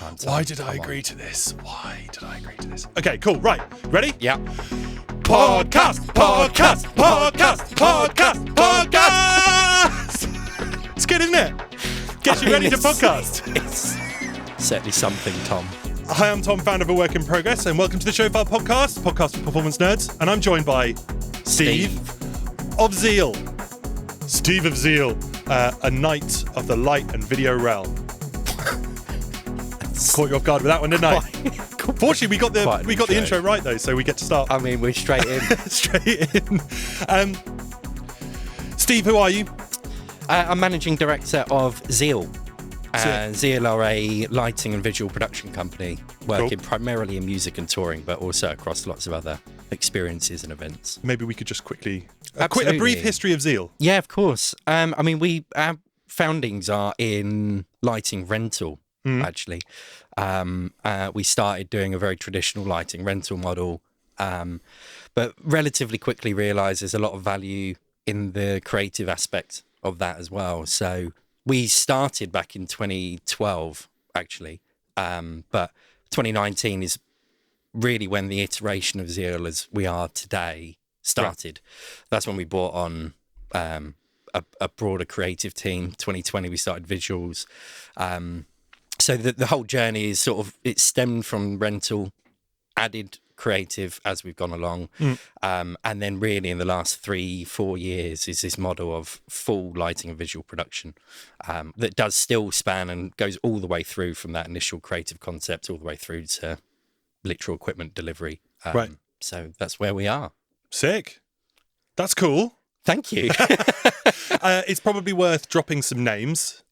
last time. Why did I agree to this? Okay, cool. Right. Ready? Yeah. Podcast. It's good, isn't it? Gets you ready to podcast. It's certainly something, Tom. Hi, I'm Tom, founder of A Work in Progress, and welcome to the Show File podcast for performance nerds. And I'm joined by Steve of Zeal. Steve of Zeal, a knight of the light and video realm. Caught you off guard with that one, didn't I? Fortunately, we got the intro right though, so we get to start. I mean, we're straight in. Straight in. Steve, who are you? I'm Managing Director of Zeal. Zeal are a lighting and visual production company working primarily in music and touring, but also across lots of other experiences and events. Maybe we could just quickly a brief history of Zeal. Yeah, of course. I mean, our foundings are in lighting rental. Actually, we started doing a very traditional lighting rental model, but relatively quickly realised there's a lot of value in the creative aspect of that as well. So we started back in 2012, actually, but 2019 is really when the iteration of Zeal as we are today started. Right. That's when we brought on a broader creative team. 2020 we started visuals. So the whole journey is it stemmed from rental, added creative as we've gone along. And then really in the last 3-4 years is this model of full lighting and visual production that does still span and goes all the way through from that initial creative concept all the way through to literal equipment delivery. Right. So that's where we are. Sick. That's cool. Thank you. It's probably worth dropping some names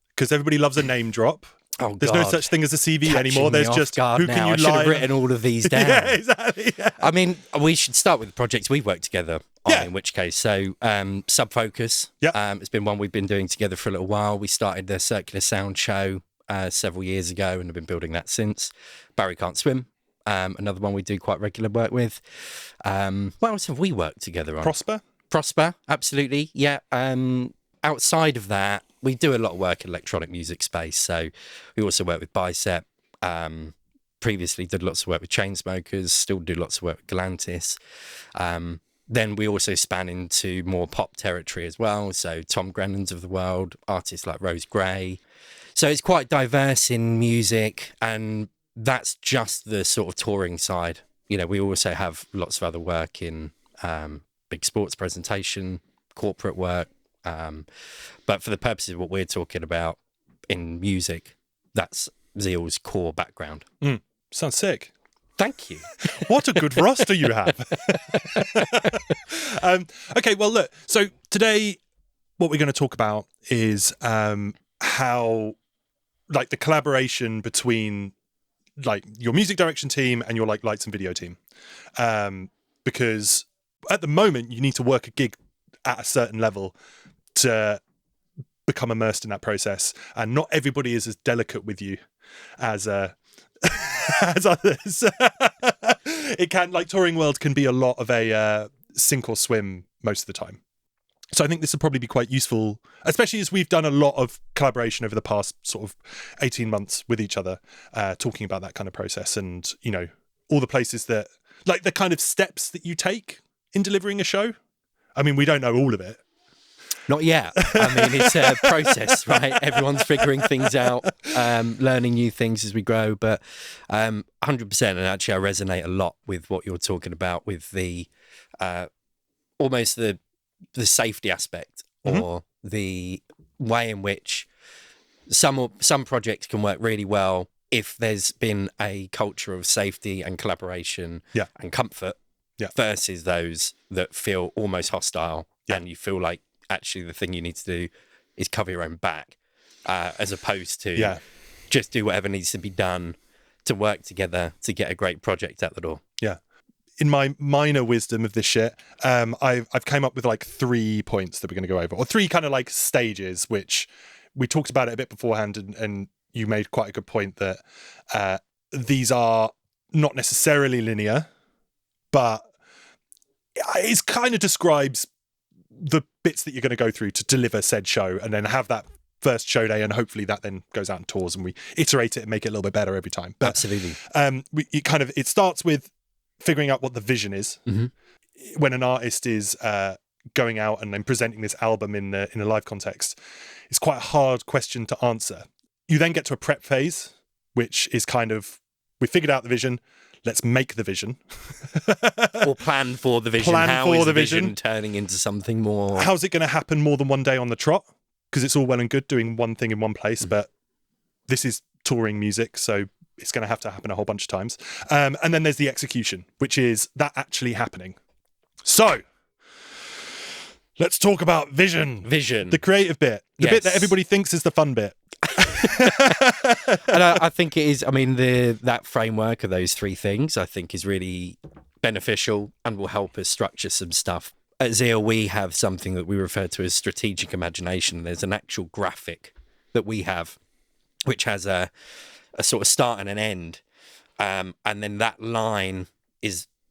because everybody loves a name drop. Oh, There's no such thing as a CV anymore. There's just who can now. you I should have written all of these down. Yeah, exactly. Yeah. I mean, we should start with the projects we worked together on, in which case. So, Subfocus. Yeah. It's been one we've been doing together for a little while. We started the Circular Sound show several years ago and have been building that since. Barry Can't Swim. Another one we do quite regular work with. What else have we worked together on? Prosper, absolutely. Yeah. Outside of that, we do a lot of work in electronic music space. So we also work with Bicep. Previously did lots of work with Chainsmokers, still do lots of work with Galantis. Then we also span into more pop territory as well. So Tom Grennan's of the world, artists like Rose Gray. So it's quite diverse in music, and that's just the sort of touring side. You know, we also have lots of other work in big sports presentation, corporate work. But for the purposes of what we're talking about in music, that's Zeal's core background. Sounds sick. Thank you. What a good roster you have. Okay, well, look. So today, what we're going to talk about is how, like, the collaboration between, like, your music direction team and your, like, lights and video team. Because at the moment, you need to work a gig at a certain level to become immersed in that process, and not everybody is as delicate with you as as others. It can, like, touring world can be a lot of a sink or swim most of the time. So I think this would probably be quite useful, especially as we've done a lot of collaboration over the past sort of 18 months with each other, talking about that kind of process and, you know, all the places that, like, the kind of steps that you take in delivering a show. I mean, we don't know all of it. Not yet. I mean, it's a process, right? Everyone's figuring things out, learning new things as we grow. But 100%, and actually I resonate a lot with what you're talking about with the almost the safety aspect, or the way in which some projects can work really well if there's been a culture of safety and collaboration and comfort versus those that feel almost hostile and you feel like actually the thing you need to do is cover your own back, as opposed to just do whatever needs to be done to work together to get a great project out the door. Yeah. In my minor wisdom of this shit, I've came up with like 3 points that we're going to go over, or 3 kind of like stages, which we talked about it a bit beforehand, and you made quite a good point that these are not necessarily linear, but it kind of describes the bits that you're going to go through to deliver said show, and then have that first show day, and hopefully that then goes out and tours, and we iterate it and make it a little bit better every time. But, Absolutely. It starts with figuring out what the vision is. When an artist is going out and then presenting this album in a live context, it's quite a hard question to answer. You then get to a prep phase, which is kind of, we figured out the vision, let's make the vision. Or plan for the vision. How is the vision turning into something more? How's it going to happen more than one day on the trot? Because it's all well and good doing one thing in one place, but this is touring music, so it's going to happen a whole bunch of times. And then there's the execution, which is that actually happening. So, let's talk about vision. Vision. The creative bit. The bit that everybody thinks is the fun bit. And I think it is, I mean, that framework of those three things, I think, is really beneficial and will help us structure some stuff. At Zeal, we have something that we refer to as strategic imagination. There's an actual graphic that we have, which has a sort of start and an end. And then that line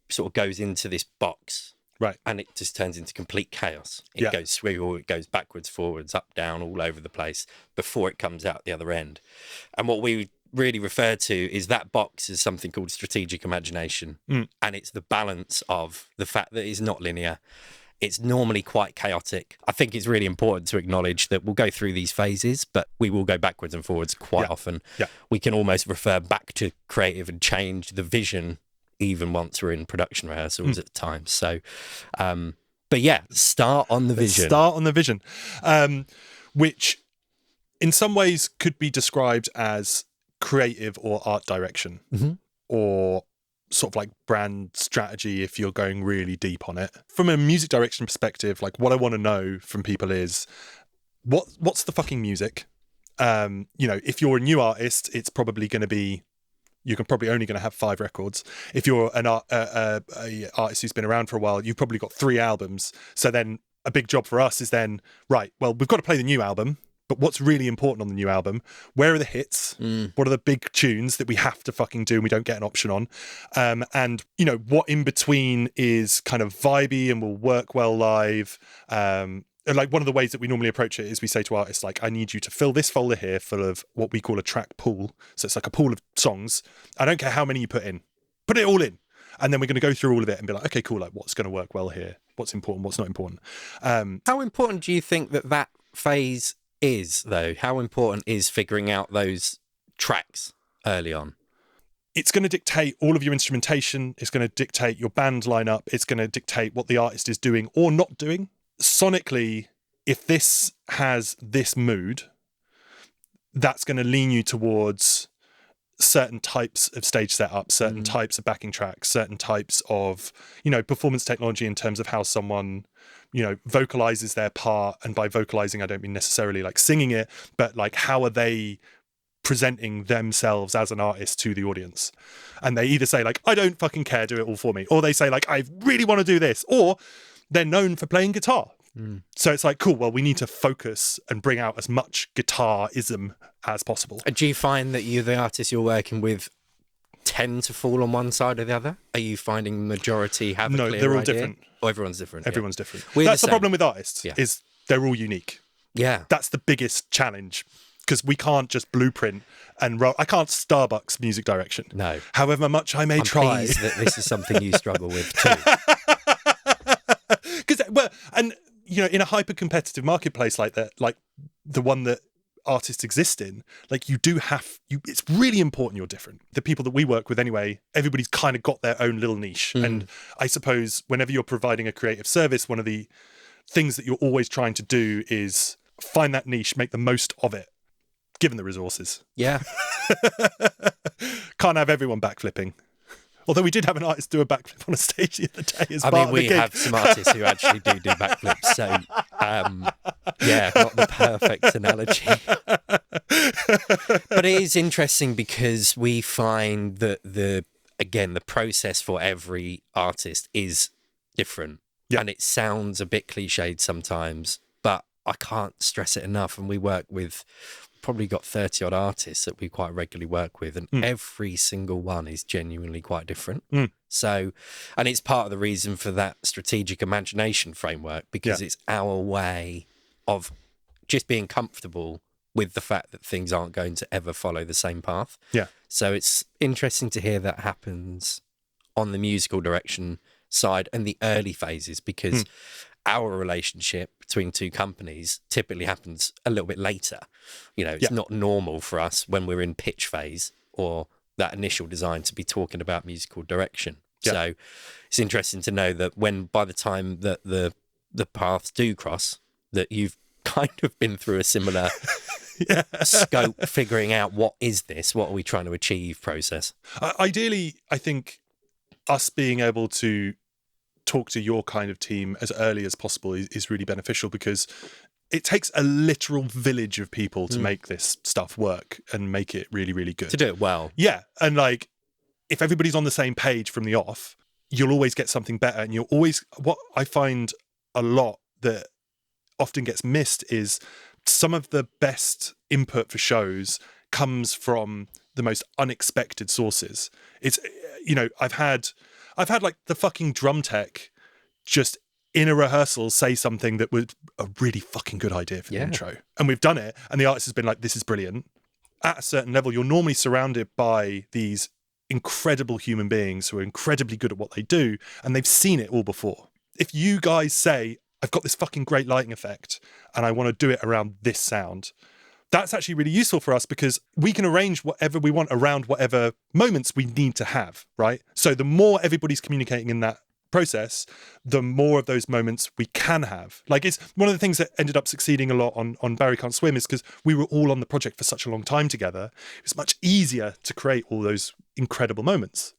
sort of goes into this box. Right. And it just turns into complete chaos. It goes swivel, it goes backwards, forwards, up, down, all over the place before it comes out the other end. And what we really refer to is that box is something called strategic imagination. And it's the balance of the fact that it's not linear. It's normally quite chaotic. I think it's really important to acknowledge that we'll go through these phases, but we will go backwards and forwards quite often. Yeah. We can almost refer back to creative and change the vision even once we're in production rehearsals at times. So, but yeah, start on the vision. Start on the vision, which in some ways could be described as creative or art direction, or sort of like brand strategy if you're going really deep on it. From a music direction perspective, like what I want to know from people is what's the fucking music? If you're a new artist, it's probably going to be, you're probably only going to have 5 records. If you're an artist who's been around for a while, you've probably got 3 albums. So then a big job for us is then, right, well, we've got to play the new album, but what's really important on the new album? Where are the hits? What are the big tunes that we have to fucking do and we don't get an option on? And, what in between is kind of vibey and will work well live. Like one of the ways that we normally approach it is we say to artists, like, I need you to fill this folder here full of what we call a track pool. So it's like a pool of songs. I don't care how many you put in. Put it all in. And then we're going to go through all of it and be like, okay, cool. Like, what's going to work well here? What's important? What's not important? How important do you think that phase is, though? How important is figuring out those tracks early on? It's going to dictate all of your instrumentation. It's going to dictate your band lineup. It's going to dictate what the artist is doing or not doing. Sonically, if this has this mood, that's going to lean you towards certain types of stage setup, certain types of backing tracks, certain types of, performance technology in terms of how someone, vocalizes their part. And by vocalizing, I don't mean necessarily like singing it, but like how are they presenting themselves as an artist to the audience? And they either say like, I don't fucking care, do it all for me. Or they say like, I really want to do this. Or they're known for playing guitar. So it's like, cool, well, we need to focus and bring out as much guitarism as possible. Do you find that the artists you're working with tend to fall on one side or the other? Are you finding the majority have a clear idea? No, they're all different. Oh, everyone's different. Everyone's different. That's the problem with artists, is they're all unique. Yeah. That's the biggest challenge, because we can't just blueprint and roll. I can't Starbucks music direction. No. However much I may try. I'm pleased that this is something you struggle with too. In a hyper-competitive marketplace like that, like the one that artists exist in, like it's really important you're different. The people that we work with anyway, everybody's kind of got their own little niche. And I suppose whenever you're providing a creative service, one of the things that you're always trying to do is find that niche, make the most of it, given the resources. Yeah. Can't have everyone backflipping. Although we did have an artist do a backflip on a stage the other day as part of the gig. We have some artists who actually do backflips, so not the perfect analogy. But it is interesting because we find that the process for every artist is different. Yep. And it sounds a bit cliched sometimes, but I can't stress it enough. And we work with, probably got 30 odd artists that we quite regularly work with, and every single one is genuinely quite different. So, and it's part of the reason for that strategic imagination framework, because it's our way of just being comfortable with the fact that things aren't going to ever follow the same path. Yeah. So it's interesting to hear that happens on the musical direction side and the early phases, because our relationship between two companies typically happens a little bit later. You know, it's not normal for us when we're in pitch phase or that initial design to be talking about musical direction. Yeah. So it's interesting to know that by the time that the paths do cross, that you've kind of been through a similar scope, figuring out what are we trying to achieve process. Ideally, I think us being able to talk to your kind of team as early as possible is really beneficial, because it takes a literal village of people to make this stuff work and make it really, really good. To do it well. Yeah. And like, if everybody's on the same page from the off, you'll always get something better. And you'll always, what I find a lot that often gets missed is some of the best input for shows comes from the most unexpected sources. It's, you know, I've had like the fucking drum tech just in a rehearsal say something that was a really fucking good idea for the intro. And we've done it. And the artist has been like, this is brilliant. At a certain level, you're normally surrounded by these incredible human beings who are incredibly good at what they do. And they've seen it all before. If you guys say, I've got this fucking great lighting effect and I want to do it around this sound, that's actually really useful for us, because we can arrange whatever we want around whatever moments we need to have, right? So the more everybody's communicating in that process, the more of those moments we can have. Like, it's one of the things that ended up succeeding a lot on Barry Can't Swim is because we were all on the project for such a long time together. It's much easier to create all those incredible moments.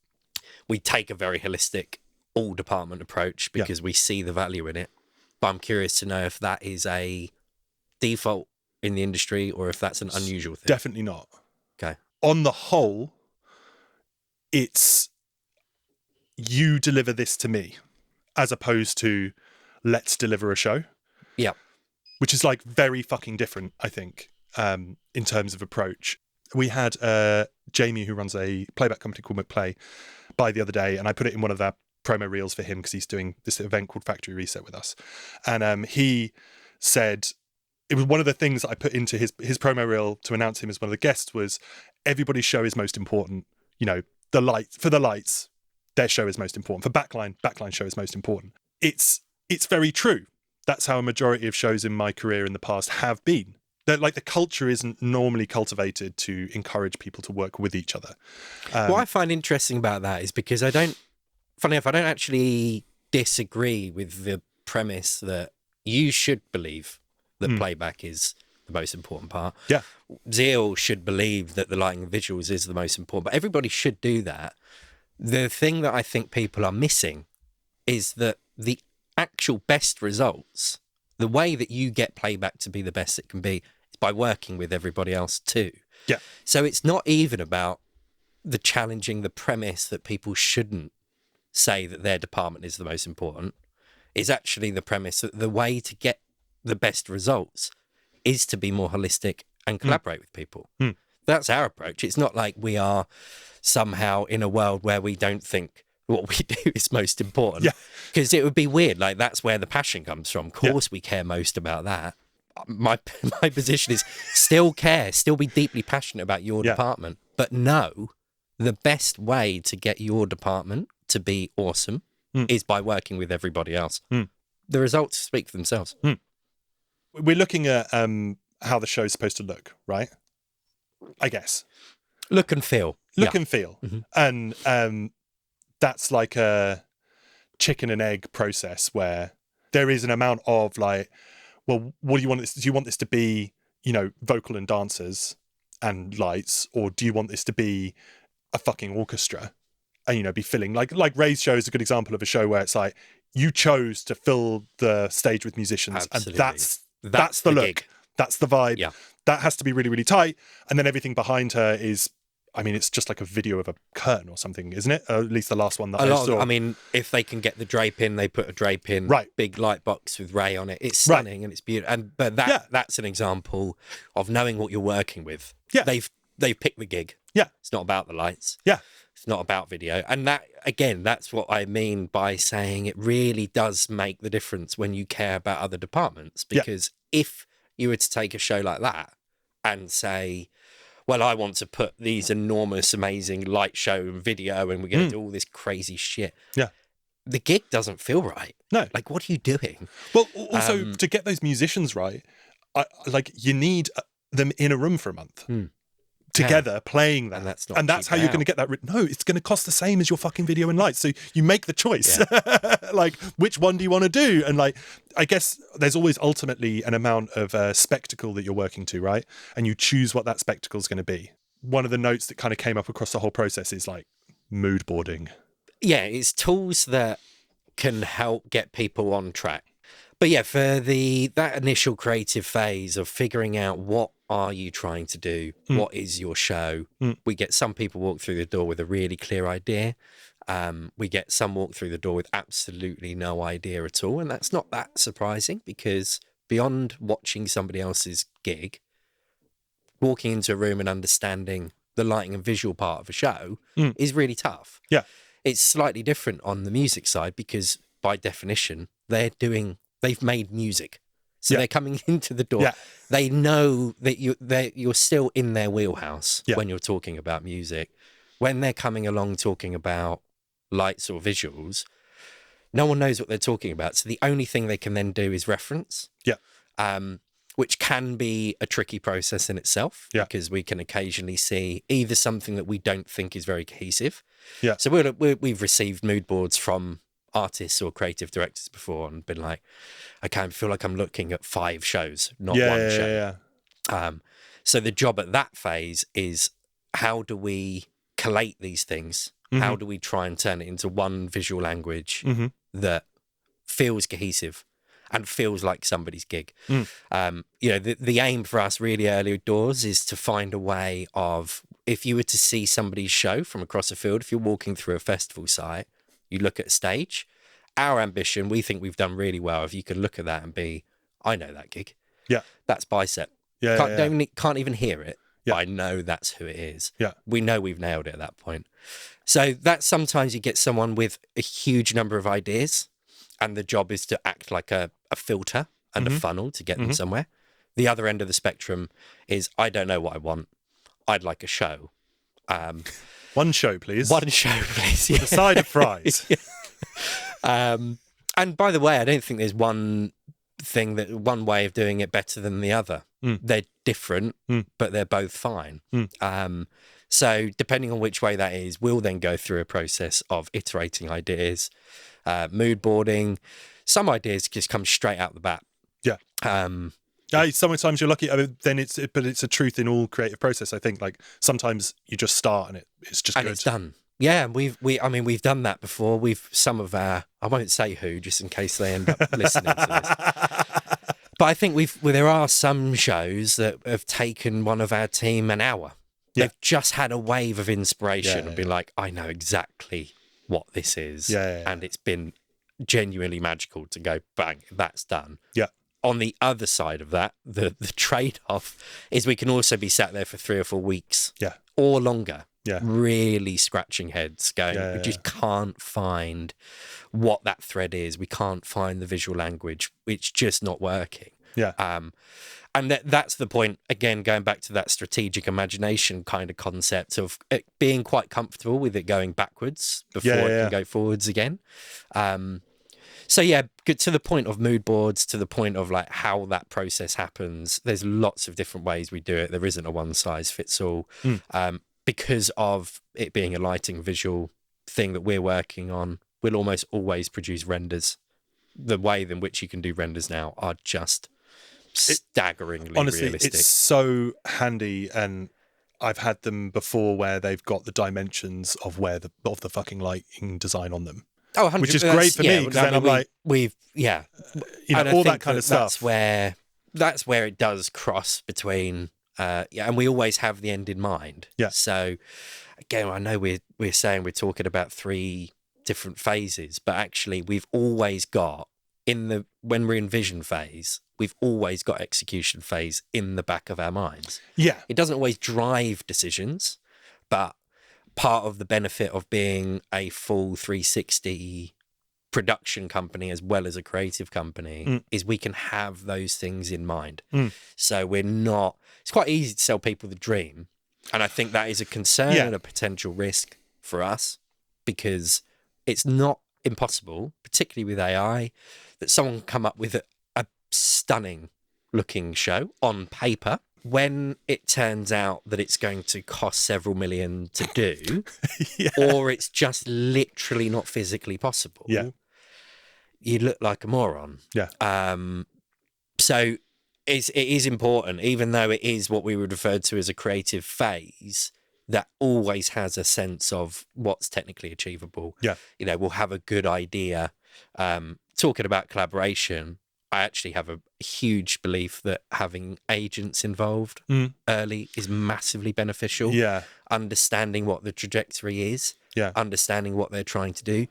We take a very holistic all department approach because we see the value in it. But I'm curious to know if that is a default in the industry or if that's an unusual thing. Definitely not. Okay. On the whole, it's you deliver this to me as opposed to let's deliver a show. Yeah. Which is like very fucking different, I think, in terms of approach. We had Jamie, who runs a playback company called McPlay, by the other day, and I put it in one of their promo reels for him because he's doing this event called Factory Reset with us. And he said, it was one of the things that I put into his promo reel to announce him as one of the guests was, everybody's show is most important. You know, for the lights, their show is most important. For backline show is most important. It's very true. That's how a majority of shows in my career in the past have been. That, like, the culture isn't normally cultivated to encourage people to work with each other. What I find interesting about that is because I don't actually disagree with the premise that you should believe that playback is the most important part. Yeah. Zeal should believe that the lighting and visuals is the most important, but everybody should do that. The thing that I think people are missing is that the actual best results, the way that you get playback to be the best it can be, is by working with everybody else too. Yeah. So it's not even about the challenging the premise that people shouldn't say that their department is the most important. It's actually the premise that the way to get the best results is to be more holistic and collaborate with people. That's our approach. It's not like we are somehow in a world where we don't think what we do is most important. Yeah. Because it would be weird. Like, that's where the passion comes from. Of course we care most about that. My position is still care, still be deeply passionate about your department, but know the best way to get your department to be awesome is by working with everybody else. The results speak for themselves. We're looking at how the show's supposed to look, right? I guess. Look and feel. And feel. And that's like a chicken and egg process where there is an amount of like, well, what do you want this? Do you want this to be, you know, vocal and dancers and lights, or do you want this to be a fucking orchestra and, you know, be filling like Ray's show is a good example of a show where it's like you chose to fill the stage with musicians. Absolutely. And that's the look. Gig. That's the vibe. Yeah. That has to be really, really tight. And then everything behind her is, I mean, it's just like a video of a curtain or something, isn't it? Or at least the last one that I saw. I mean, if they can get the drape in, they put a drape in. Right. Big light box with Ray on it. It's stunning and it's beautiful. But that's an example of knowing what you're working with. Yeah. They've picked the gig. Yeah. It's not about the lights. Yeah. It's not about video. And that, again, that's what I mean by saying it really does make the difference when you care about other departments. Because if you were to take a show like that and say, well, I want to put these enormous, amazing light show and video, and we're going to do all this crazy shit. Yeah. The gig doesn't feel right. No. Like, what are you doing? Well, also to get those musicians right, you need them in a room for a month. Together playing that, and that's how you're going to get that. No, it's going to cost the same as your fucking video and lights. So you make the choice, like which one do you want to do? And like, I guess there's always ultimately an amount of spectacle that you're working to, right? And you choose what that spectacle is going to be. One of the notes that kind of came up across the whole process is like mood boarding. Yeah, it's tools that can help get people on track. But yeah, for that initial creative phase of figuring out what are you trying to do, what is your show, we get some people walk through the door with a really clear idea. We get some walk through the door with absolutely no idea at all. And that's not that surprising, because beyond watching somebody else's gig, walking into a room and understanding the lighting and visual part of a show is really tough. Yeah. It's slightly different on the music side, because by definition, they've made music. So they're coming into the door. Yeah. They know that you're still in their wheelhouse when you're talking about music. When they're coming along talking about lights or visuals, no one knows what they're talking about. So the only thing they can then do is reference. Yeah. Which can be a tricky process in itself, because we can occasionally see either something that we don't think is very cohesive. Yeah. So we've received mood boards from artists or creative directors before and been like, I kind of feel like I'm looking at 5 shows, not one show. So the job at that phase is, how do we collate these things? How do we try and turn it into one visual language that feels cohesive and feels like somebody's gig? The aim for us really early doors is to find a way of, if you were to see somebody's show from across a field, if you're walking through a festival site, you look at a stage. Our ambition, we think we've done really well, if you could look at that and be, I know that gig. Yeah. That's Bicep. Can't even hear it, but I know that's who it is. Yeah. We know we've nailed it at that point. So that sometimes you get someone with a huge number of ideas, and the job is to act like a filter and a funnel to get them somewhere. The other end of the spectrum is, I don't know what I want. I'd like a show. One show, please. One show, please. With a side of fries. And by the way, I don't think there's one way of doing it better than the other. They're different, but they're both fine. So depending on which way that is, we'll then go through a process of iterating ideas, mood boarding. Some ideas just come straight out the bat. Yeah. Sometimes you're lucky. I mean, but it's a truth in all creative process. I think, like, sometimes you just start and it's just good. It's done. Yeah, we've done that before. Some of our, I won't say who, just in case they end up listening to this. But I think there are some shows that have taken one of our team an hour. Yeah. They've just had a wave of inspiration and been like, I know exactly what this is. And it's been genuinely magical to go, bang, that's done. Yeah. On the other side of that, the trade-off is we can also be sat there for 3 or 4 weeks or longer, really scratching heads, going, we just can't find what that thread is. We can't find the visual language. It's just not working. Yeah. And that's the point, again, going back to that strategic imagination kind of concept of it being quite comfortable with it going backwards before it can go forwards again. So yeah, good to the point of mood boards, to the point of like how that process happens. There's lots of different ways we do it. There isn't a one size fits all. Because of it being a lighting visual thing that we're working on, we'll almost always produce renders. The way in which you can do renders now are just staggeringly honestly, realistic. It's so handy, and I've had them before where they've got the dimensions of the fucking lighting design on them. Oh, 100%. Which is great for me, because then I'm like, all that kind of stuff. That's where it does cross between, and we always have the end in mind. Yeah. So again, I know we're saying we're talking about 3 different phases, but actually we've always got when we're in vision phase, we've always got execution phase in the back of our minds. Yeah. It doesn't always drive decisions, but part of the benefit of being a full 360 production company as well as a creative company is we can have those things in mind. So we're not, it's quite easy to sell people the dream. And I think that is a concern and a potential risk for us, because it's not impossible, particularly with AI, that someone can come up with a stunning looking show on paper. When it turns out that it's going to cost several million to do, or it's just literally not physically possible, you look like a moron. So it is important, even though it is what we would refer to as a creative phase, that always has a sense of what's technically achievable. You know, we'll have a good idea. Talking about collaboration, I actually have a huge belief that having agents involved early is massively beneficial. Understanding what the trajectory is, understanding what they're trying to do.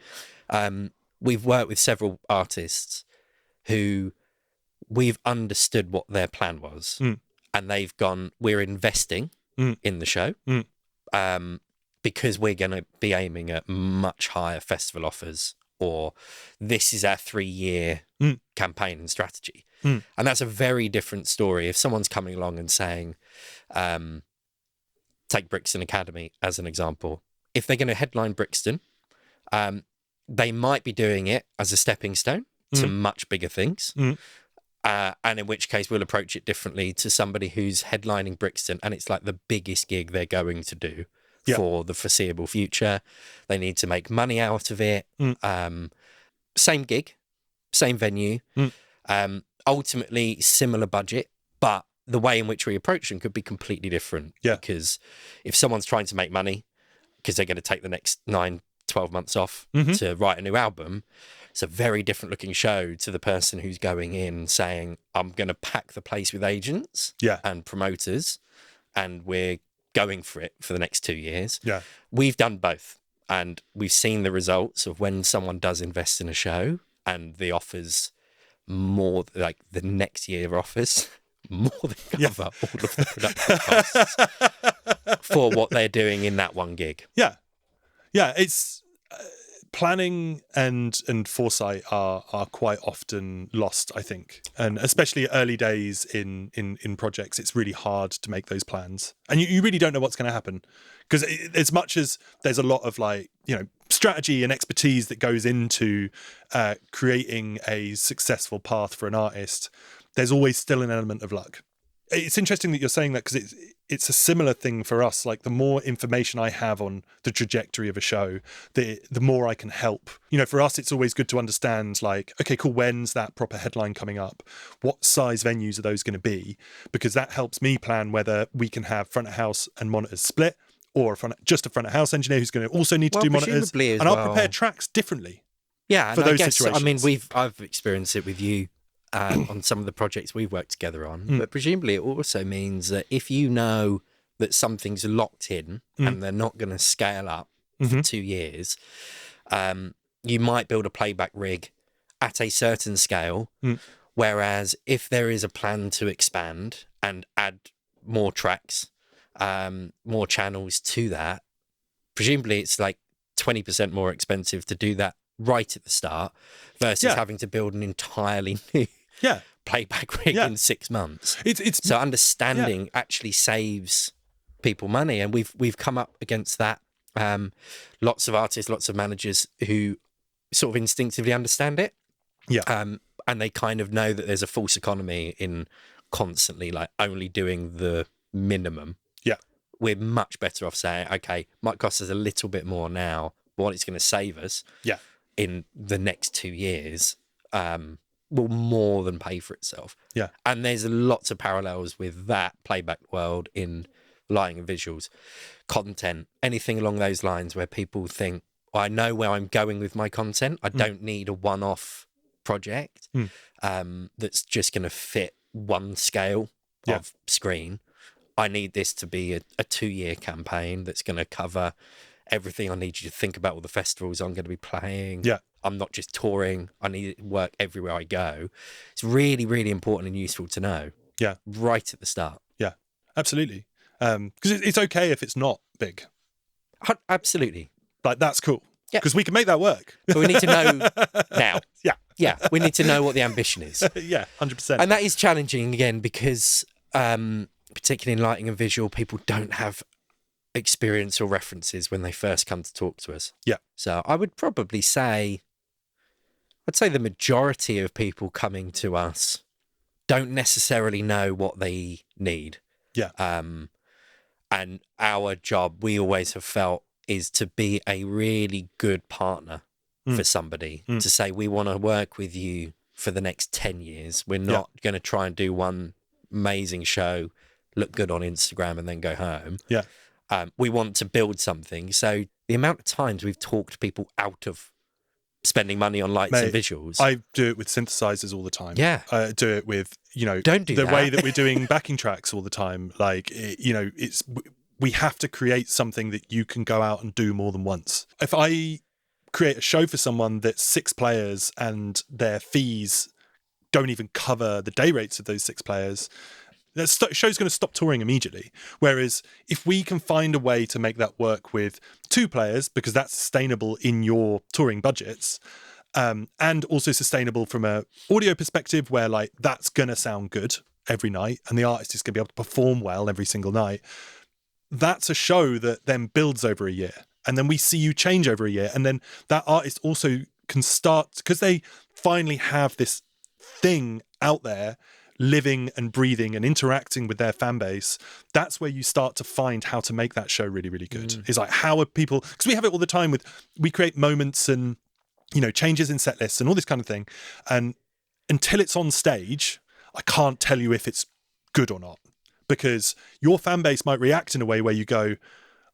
We've worked with several artists who we've understood what their plan was, and they've gone, we're investing in the show because we're going to be aiming at much higher festival offers, or this is our 3-year campaign and strategy. And that's a very different story. If someone's coming along and saying, take Brixton Academy as an example, if they're going to headline Brixton, they might be doing it as a stepping stone to much bigger things. And in which case we'll approach it differently to somebody who's headlining Brixton and it's like the biggest gig they're going to do for the foreseeable future. They need to make money out of it. Same gig, same venue, ultimately similar budget, but the way in which we approach them could be completely different. Because if someone's trying to make money because they're going to take the next 9-12 months off to write a new album, it's a very different looking show to the person who's going in saying, I'm going to pack the place with agents and promoters, and we're going for it for the next 2 years. We've done both, and we've seen the results of when someone does invest in a show and the offers more, like the next year offers more than cover all of the production costs for what they're doing in that one gig. It's planning and foresight are quite often lost, I think, and especially early days in projects, it's really hard to make those plans, and you really don't know what's going to happen, because as much as there's a lot of strategy and expertise that goes into creating a successful path for an artist, there's always still an element of luck. It's interesting that you're saying that, because it's a similar thing for us. Like, the more information I have on the trajectory of a show, the more I can help. For us, it's always good to understand, like, okay, cool, when's that proper headline coming up? What size venues are those going to be? Because that helps me plan whether we can have front of house and monitors split, or just a front of house engineer who's going to also need to do monitors. And I'll prepare tracks differently. For those situations. I mean, I've experienced it with you. On some of the projects we've worked together on, but presumably it also means that if you know that something's locked in and they're not going to scale up for 2 years, you might build a playback rig at a certain scale, whereas if there is a plan to expand and add more tracks, more channels to that, presumably it's like 20% more expensive to do that right at the start versus having to build an entirely new playback rig in 6 months. So understanding actually saves people money, and we've come up against that. Lots of artists, lots of managers who sort of instinctively understand it. And they kind of know that there's a false economy in constantly like only doing the minimum. We're much better off saying, okay, might cost us a little bit more now, but what it's going to save us in the next 2 years will more than pay for itself. And there's lots of parallels with that playback world in lighting and visuals, content, anything along those lines where people think, well, I know where I'm going with my content. I don't need a one-off project that's just going to fit one scale of screen. I need this to be a 2-year campaign that's going to cover everything. I need you to think about all the festivals I'm going to be playing. I'm not just touring. I need it to work everywhere I go. It's really, really important and useful to know. Right at the start. Absolutely. Because it's okay if it's not big. Absolutely. Like, that's cool. Yeah. Because we can make that work. But we need to know now. Yeah. Yeah, we need to know what the ambition is. Yeah, 100%. And that is challenging, again, because particularly in lighting and visual, people don't have experience or references when they first come to talk to us. Yeah. So I would probably say, I'd say the majority of people coming to us don't necessarily know what they need. Yeah. And our job, we always have felt, is to be a really good partner for somebody, to say, we want to work with you for the next 10 years. We're not going to try and do one amazing show, look good on Instagram and then go home. Yeah. We want to build something. So the amount of times we've talked people out of spending money on lights and visuals. I do it with synthesizers all the time. Yeah. I do it with, Don't do the that. way that we're doing backing tracks all the time. Like, we have to create something that you can go out and do more than once. If I create a show for someone that's 6 players and their fees don't even cover the day rates of those 6 players, that show's going to stop touring immediately. Whereas if we can find a way to make that work with 2 players, because that's sustainable in your touring budgets, and also sustainable from a audio perspective, where like that's going to sound good every night and the artist is going to be able to perform well every single night, that's a show that then builds over a year. And then we see you change over a year. And then that artist also can start, because they finally have this thing out there living and breathing and interacting with their fan base. That's where you start to find how to make that show really, really good. It's like, how are people, because we have it all the time we create moments and, changes in set lists and all this kind of thing. And until it's on stage, I can't tell you if it's good or not, because your fan base might react in a way where you go,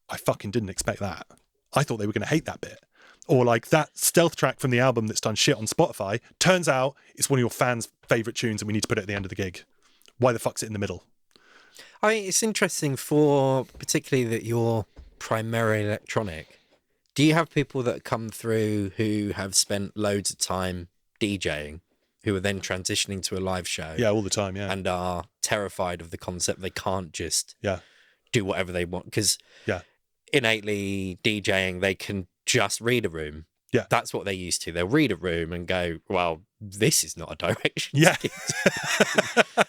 I fucking didn't expect that. I thought they were going to hate that bit. Or like that stealth track from the album that's done shit on Spotify, turns out it's one of your fans' favourite tunes and we need to put it at the end of the gig. Why the fuck's it in the middle? I mean, it's interesting for particularly that you're primarily electronic. Do you have people that come through who have spent loads of time DJing, who are then transitioning to a live show? Yeah, all the time, yeah. And are terrified of the concept they can't just do whatever they want? Because innately DJing, they can just read a room. Yeah. That's what they're used to. They'll read a room and go, well, this is not a direction. Yeah.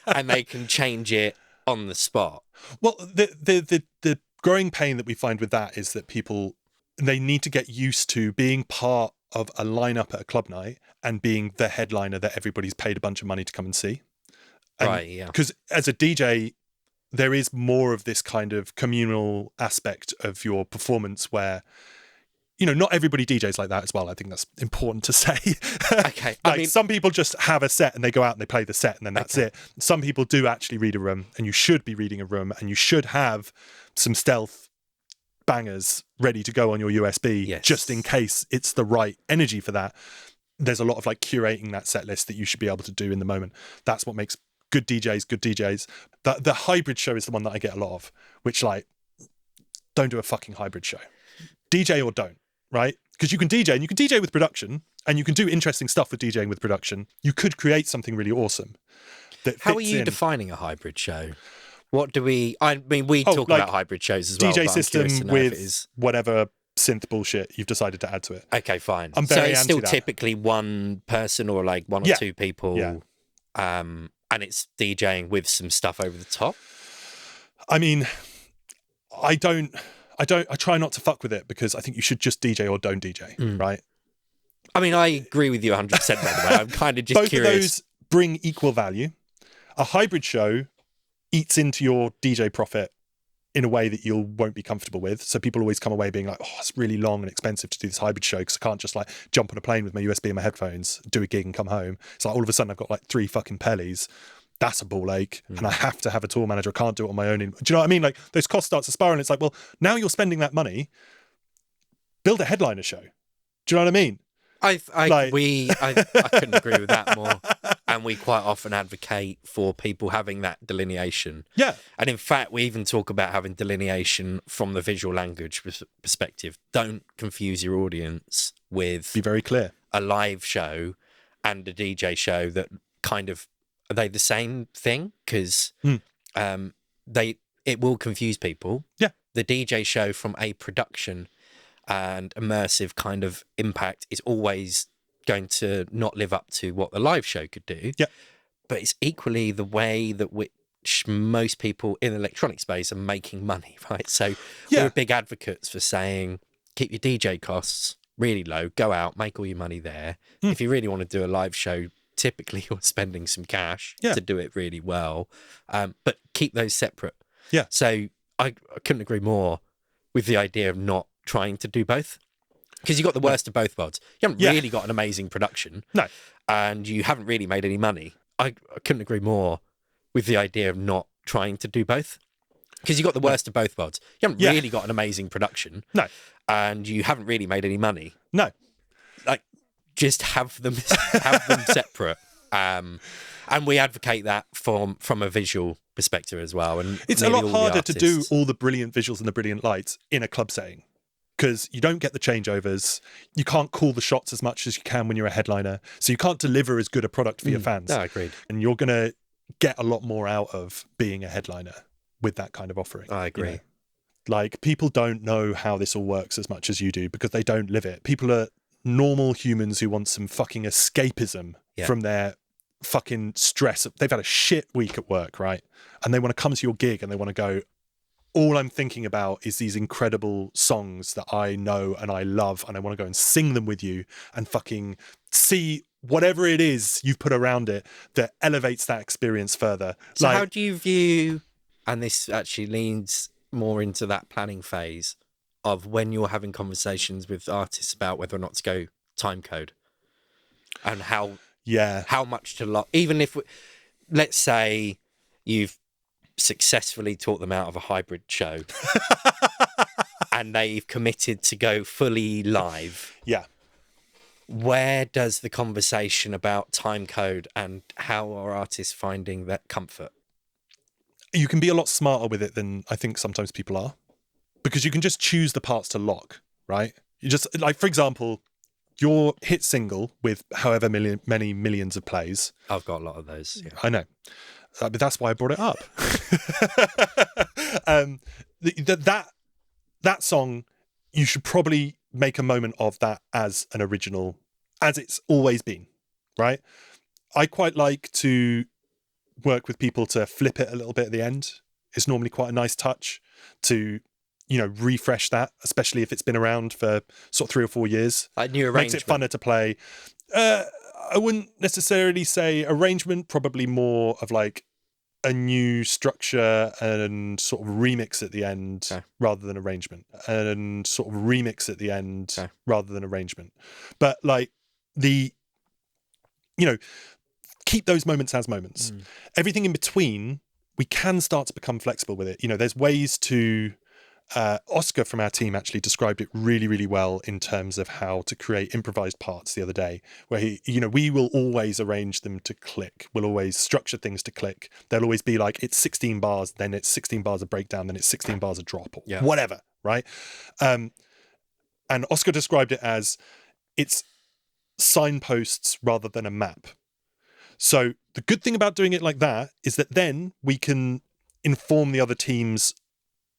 And they can change it on the spot. Well, the growing pain that we find with that is that people, they need to get used to being part of a lineup at a club night and being the headliner that everybody's paid a bunch of money to come and see. Right, yeah. Because as a DJ, there is more of this kind of communal aspect of your performance where, not everybody DJs like that as well. I think that's important to say. Okay. I mean, some people just have a set and they go out and they play the set and then that's it. Some people do actually read a room, and you should be reading a room, and you should have some stealth bangers ready to go on your USB just in case it's the right energy for that. There's a lot of like curating that set list that you should be able to do in the moment. That's what makes good DJs good DJs. The hybrid show is the one that I get a lot of, which like, don't do a fucking hybrid show. DJ or don't, right? Because you can DJ, and you can DJ with production, and you can do interesting stuff with DJing with production. You could create something really awesome. How are you defining a hybrid show? What do we... I mean, we talk about hybrid shows as well. DJ system with whatever synth bullshit you've decided to add to it. Okay, fine. I'm very so it's still anti that. typically one person or like one or two people. Yeah. And it's DJing with some stuff over the top. I mean, I try not to fuck with it, because I think you should just DJ or don't DJ, right? I mean, I agree with you 100%, by the way. I'm kind of just Both curious. Both of those bring equal value. A hybrid show eats into your DJ profit in a way that you won't be comfortable with. So people always come away being like, oh, it's really long and expensive to do this hybrid show, because I can't just like jump on a plane with my USB and my headphones, do a gig and come home. So like all of a sudden I've got like 3 fucking Pellies. That's a ball ache. And I have to have a tour manager. I can't do it on my own. Do you know what I mean? Like those costs start to spiral. And it's like, well, now you're spending that money, build a headliner show. Do you know what I mean? I couldn't agree with that more. And we quite often advocate for people having that delineation. Yeah. And in fact, we even talk about having delineation from the visual language perspective. Don't confuse your audience with... Be very clear. ...a live show and a DJ show that kind of... Are they the same thing? Because it will confuse people. Yeah. The DJ show from a production and immersive kind of impact is always going to not live up to what the live show could do. Yeah. But it's equally the way that which most people in the electronic space are making money, right? So we're big advocates for saying, keep your DJ costs really low, go out, make all your money there. If you really want to do a live show, typically you're spending some cash to do it really well, but keep those separate. Yeah. So I couldn't agree more with the idea of not trying to do both, because you got the worst of both worlds. You haven't really got an amazing production, and you haven't really made any money. I couldn't agree more with the idea of not trying to do both, because you got the worst of both worlds. You haven't really got an amazing production, and you haven't really made any money. Like, just have them separate. And we advocate that from a visual perspective as well. And it's a lot harder to do all the brilliant visuals and the brilliant lights in a club setting, because you don't get the changeovers. You can't call the shots as much as you can when you're a headliner. So you can't deliver as good a product for your fans. No, agreed. And you're going to get a lot more out of being a headliner with that kind of offering. I agree. You know? Like, people don't know how this all works as much as you do because they don't live it. People are normal humans who want some fucking escapism from their fucking stress. They've had a shit week at work, right? And they want to come to your gig and they want to go, all I'm thinking about is these incredible songs that I know and I love, and I want to go and sing them with you and fucking see whatever it is you've put around it that elevates that experience further. So how do you view, and this actually leans more into that planning phase of when you're having conversations with artists about whether or not to go time code, and how much to lock, even if, let's say you've successfully taught them out of a hybrid show and they've committed to go fully live. Where does the conversation about time code and how are artists finding that comfort? You can be a lot smarter with it than I think sometimes people are, because you can just choose the parts to lock, right? You just, like, for example, your hit single with however many millions of plays. I've got a lot of those. Yeah. I know. But that's why I brought it up. That song, you should probably make a moment of that as an original, as it's always been, right? I quite like to work with people to flip it a little bit at the end. It's normally quite a nice touch to, you know, refresh that, especially if it's been around for sort of 3 or 4 years. Like new arrangement. Makes it funner to play. I wouldn't necessarily say arrangement, probably more of like a new structure and sort of remix at the end rather than arrangement. And sort of remix at the end rather than arrangement. But like keep those moments as moments. Everything in between, we can start to become flexible with it. You know, there's ways to... Oscar from our team actually described it really, really well in terms of how to create improvised parts the other day, where we will always arrange them to click. We'll always structure things to click. There'll always be like, it's 16 bars, then it's 16 bars of breakdown, then it's 16 bars of drop, or whatever, right? And Oscar described it as it's signposts rather than a map. So the good thing about doing it like that is that then we can inform the other teams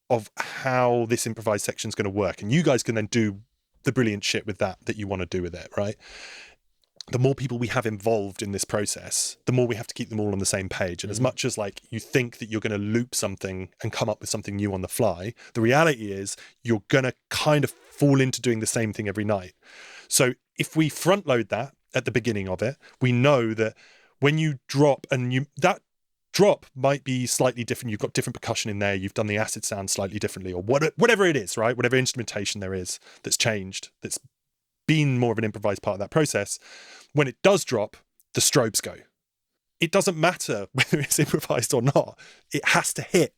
of how this improvised section is going to work. And you guys can then do the brilliant shit with that you want to do with it, right? The more people we have involved in this process, the more we have to keep them all on the same page. And as much as like you think that you're going to loop something and come up with something new on the fly, the reality is you're going to kind of fall into doing the same thing every night. So if we front load that at the beginning of it, we know that when you drop that drop might be slightly different. You've got different percussion in there. You've done the acid sound slightly differently, or whatever it is, right? Whatever instrumentation there is that's changed, that's been more of an improvised part of that process. When it does drop, the strobes go. It doesn't matter whether it's improvised or not. It has to hit.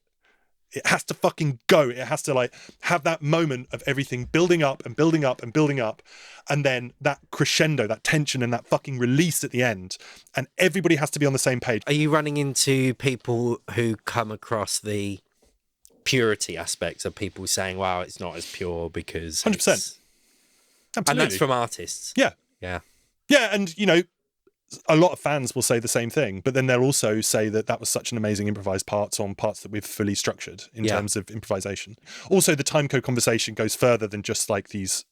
It has to fucking go. It has to like have that moment of everything building up and building up and building up. And then that crescendo, that tension and that fucking release at the end. And everybody has to be on the same page. Are you running into people who come across the purity aspects of people saying, wow, it's not as pure because 100%. Absolutely. And that's from artists. Yeah. Yeah. Yeah. And, you know, a lot of fans will say the same thing, but then they'll also say that that was such an amazing improvised parts on parts that we've fully structured in terms of improvisation. Also, the timecode conversation goes further than just like this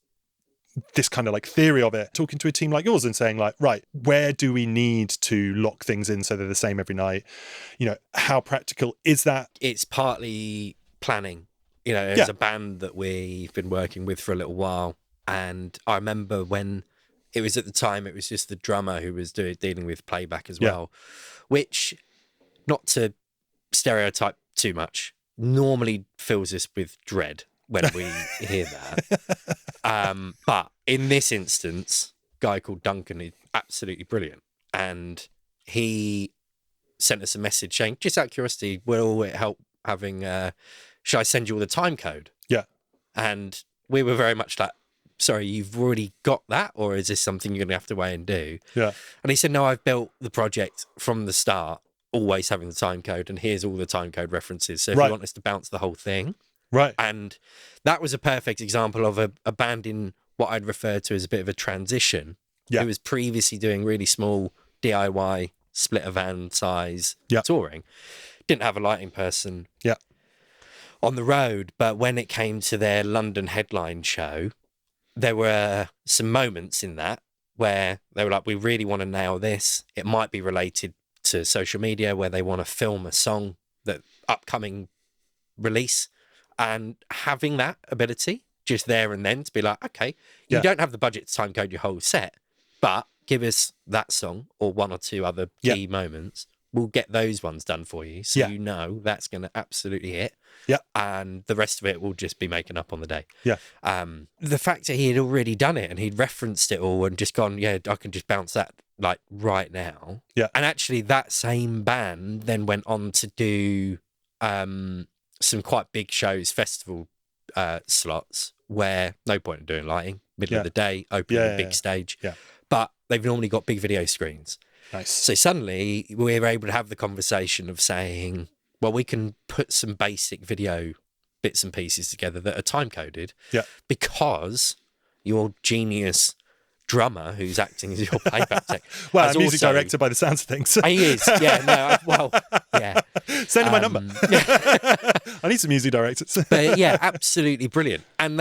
kind of like theory of it, talking to a team like yours and saying like, right, where do we need to lock things in so they're the same every night? You know, how practical is that? It's partly planning. You know, there's a band that we've been working with for a little while, and I remember when it was at the time, it was just the drummer who was dealing with playback as well, which, not to stereotype too much, normally fills us with dread when we hear that. But in this instance, a guy called Duncan is absolutely brilliant. And he sent us a message saying, just out of curiosity, will it help having, should I send you all the time code? Yeah. And we were very much like, sorry, you've already got that? Or is this something you're going to have to wait and do? Yeah. And he said, no, I've built the project from the start, always having the time code. And here's all the time code references. So if you want us to bounce the whole thing. Right. And that was a perfect example of a band in what I'd refer to as a bit of a transition. Yeah. Who was previously doing really small DIY, split a van size touring. Didn't have a lighting person on the road. But when it came to their London headline show, there were some moments in that where they were like, we really want to nail this. It might be related to social media where they want to film a song, that upcoming release. And having that ability just there and then to be like, okay, you don't have the budget to time code your whole set, but give us that song or one or two other key moments. We'll get those ones done for you. So you know that's going to absolutely hit. Yeah. And the rest of it will just be making up on the day. Yeah. The fact that he had already done it and he'd referenced it all and just gone, I can just bounce that like right now. Yeah. And actually that same band then went on to do some quite big shows, festival slots, where no point in doing lighting, middle of the day, opening a big stage. Yeah. But they've normally got big video screens. Nice. So suddenly we were able to have the conversation of saying, well, we can put some basic video bits and pieces together that are time coded. Yeah. Because your genius drummer who's acting as your playback tech. Well, a music director by the sounds of things. He is. Yeah. No. Well. Yeah. Send him my number. I need some music directors. But yeah, absolutely brilliant. And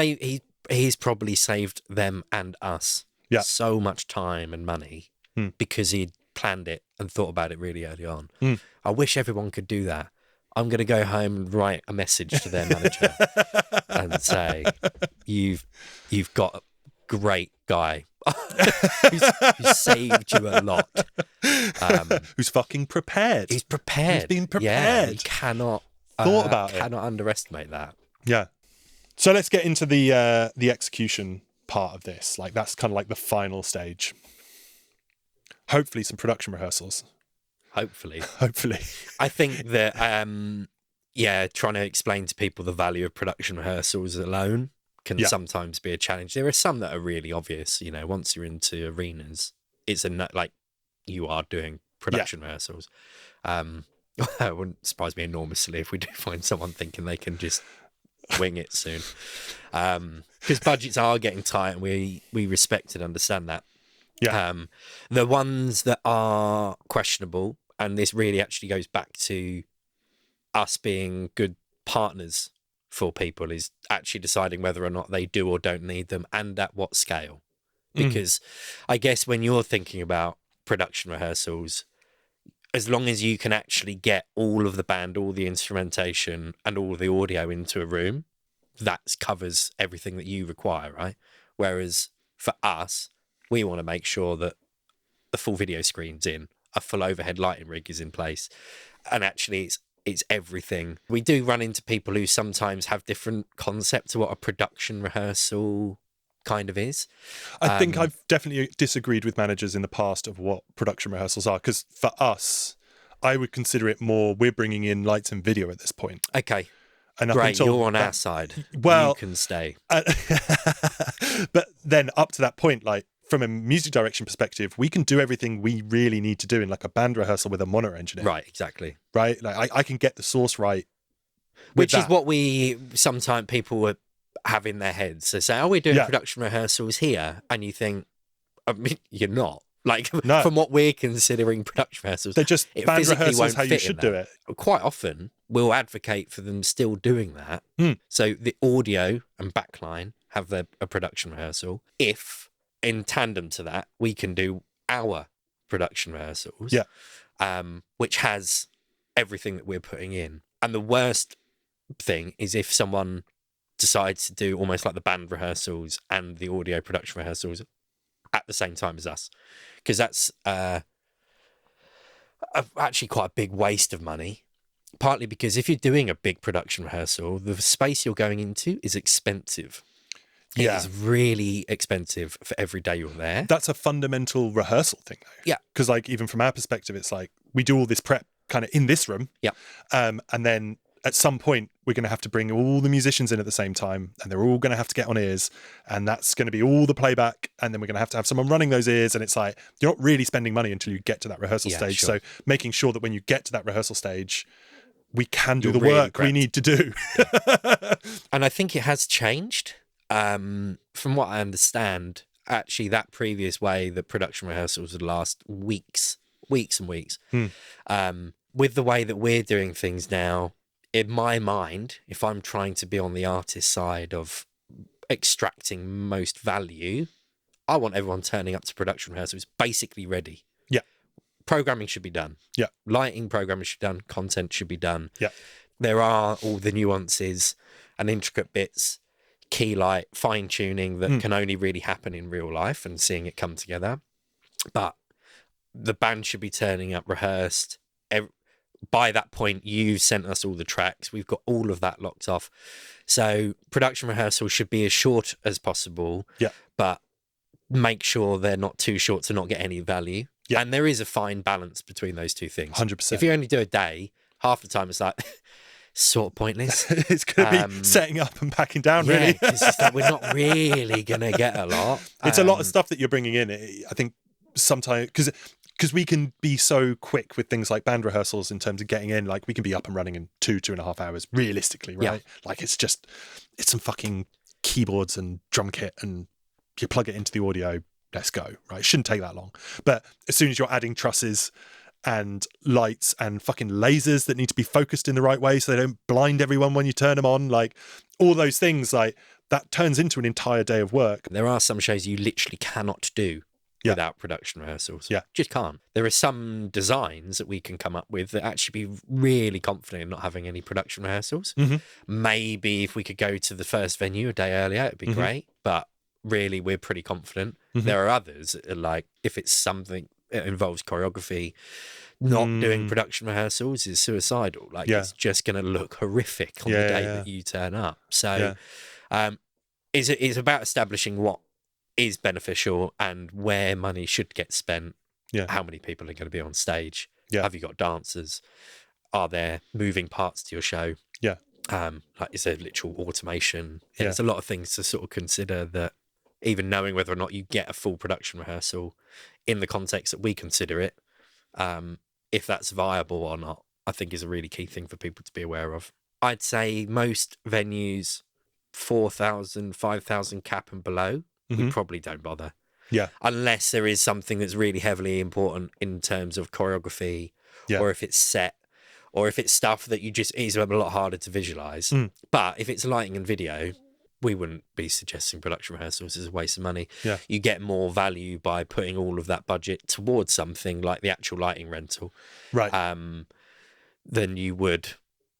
he's probably saved them and us so much time and money because he'd planned it and thought about it really early on. I wish everyone could do that. I'm going to go home and write a message to their manager and say, "You've got a great guy." who's saved you a lot. Who's fucking prepared. He's prepared. He's been prepared. Yeah, you cannot underestimate that. Yeah. So let's get into the execution part of this. Like that's kind of like the final stage. Hopefully some production rehearsals. Hopefully. I think that trying to explain to people the value of production rehearsals alone can sometimes be a challenge. There are some that are really obvious. You know, once you're into arenas, it's like you are doing production rehearsals. It wouldn't surprise me enormously if we do find someone thinking they can just wing it soon, because budgets are getting tight, and we respect and understand that. The ones that are questionable, and this really actually goes back to us being good partners for people, is actually deciding whether or not they do or don't need them and at what scale. Because I guess when you're thinking about production rehearsals, as long as you can actually get all of the band, all the instrumentation and all the audio into a room, that covers everything that you require, right? Whereas for us, we want to make sure that the full video screen's in, a full overhead lighting rig is in place, and actually it's everything. We do run into people who sometimes have different concepts of what a production rehearsal kind of is. I think I've definitely disagreed with managers in the past of what production rehearsals are, because for us, I would consider it more, we're bringing in lights and video at this point. Okay. And great, you're on our side. Well, you can stay. But then up to that point, like from a music direction perspective, we can do everything we really need to do in like a band rehearsal with a monitor engineer. Right, exactly. Right? Like I can get the source right. Which is what we sometimes people would have in their heads. They say, we're doing production rehearsals here. And you think, I mean, you're not. Like No. from what we're considering production rehearsals, They're just it band physically rehearsals won't how you fit should in do that. it. Quite often, we'll advocate for them still doing that. So the audio and backline have a production rehearsal. If in tandem to that, we can do our production rehearsals, which has everything that we're putting in. And the worst thing is if someone decides to do almost like the band rehearsals and the audio production rehearsals at the same time as us, because that's actually quite a big waste of money. Partly because if you're doing a big production rehearsal, the space you're going into is expensive. It is really expensive for every day you're there. That's a fundamental rehearsal thing, though. Yeah. Because, like, even from our perspective, it's like we do all this prep kind of in this room. Yeah. And then at some point, we're going to have to bring all the musicians in at the same time, and they're all going to have to get on ears, and that's going to be all the playback. And then we're going to have someone running those ears. And it's like, you're not really spending money until you get to that rehearsal stage. Sure. So making sure that when you get to that rehearsal stage, we can do You're the really work we need to do. And I think it has changed. From what I understand, actually, that previous way that production rehearsals would last weeks and weeks. With the way that we're doing things now, in my mind, if I'm trying to be on the artist side of extracting most value, I want everyone turning up to production rehearsals basically ready. Yeah. Programming should be done. Yeah. Lighting programming should be done. Content should be done. Yeah. There are all the nuances and intricate bits, key light, fine tuning that can only really happen in real life and seeing it come together. But the band should be turning up rehearsed. By that point, you've sent us all the tracks. We've got all of that locked off. So production rehearsals should be as short as possible. Yeah. But make sure they're not too short to not get any value. Yeah. And there is a fine balance between those two things. 100%. If you only do a day, half the time it's like sort of pointless. It's going to be setting up and packing down, really. Because like, we're not really going to get a lot. It's a lot of stuff that you're bringing in. I think sometimes, because we can be so quick with things like band rehearsals in terms of getting in, like we can be up and running in 2.5 hours, realistically, right? Yeah. Like it's some fucking keyboards and drum kit and you plug it into the audio, let's go, right? It shouldn't take that long. But as soon as you're adding trusses and lights and fucking lasers that need to be focused in the right way so they don't blind everyone when you turn them on, like all those things, like that turns into an entire day of work. There are some shows you literally cannot do without production rehearsals. Yeah. Just can't. There are some designs that we can come up with that actually be really confident in not having any production rehearsals. Maybe if we could go to the first venue a day earlier, it'd be great. But really, we're pretty confident. There are others that are like, if it's something that involves choreography, not doing production rehearsals is suicidal. Like it's just going to look horrific on the day that you turn up. So it's about establishing what is beneficial and where money should get spent. How many people are going to be on stage? Have you got dancers? Are there moving parts to your show? Like is there literal automation? There's a lot of things to sort of consider, that even knowing whether or not you get a full production rehearsal in the context that we consider it, if that's viable or not, I think is a really key thing for people to be aware of. I'd say most venues, 4,000, 5,000 cap and below, we probably don't bother. Unless there is something that's really heavily important in terms of choreography, or if it's set, or if it's stuff that is a lot harder to visualize. But if it's lighting and video, we wouldn't be suggesting production rehearsals as a waste of money. You get more value by putting all of that budget towards something like the actual lighting rental, than you would